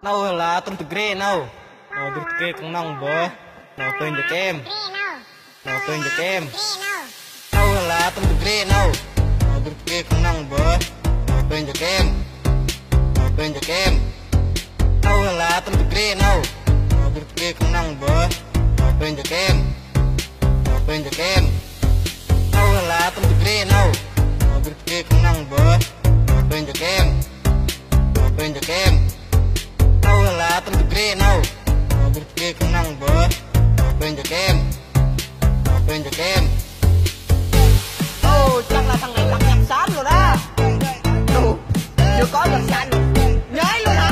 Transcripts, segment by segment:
Nâu là tôm từ ghê nâu từ ghê cũng nong bờ nâu tên cho kem nâu tên cho kem nâu là tôm từ ghê nâu từ ghê cũng nong bờ nâu tên cho kem nâu tên cho kem nâu là tôm từ ghê nâu từ ghê cũng nong bờ nâu tên cho kem nâu tên cho kem nâu là tôm từ ghê nâu từ ghê cũng nong bờ nâu tên cho kem nâu tên cho kem nâu là tôm từ ghê nâu từ ghê cũng nong bờ nâu tên cho kem nâu tên cho kem chắc là thằng này lặt nhập sán rồi đó. Đủ chưa có nhập sán nhái luôn hả?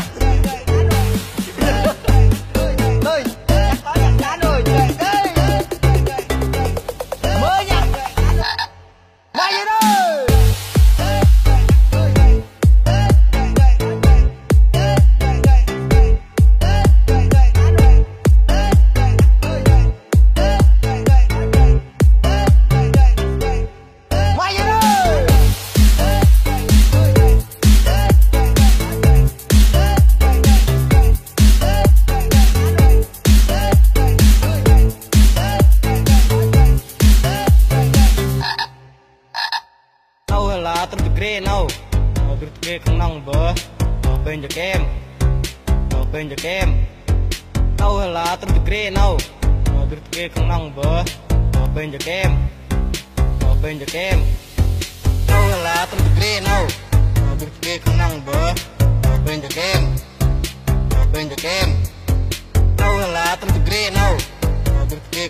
Ơi chắc có nhập sán rồi. Mới nhập ngay vậy đó. là tôm từ ghê nâu từ ghê không nong bờ bên cho kem bên cho kem nâu là tôm từ ghê nâu từ ghê không nong bờ bên cho kem bên cho kem nâu là tôm từ ghê nâu từ ghê không nong bờ bên cho kem bên cho kem nâu là tôm từ ghê nâu từ ghê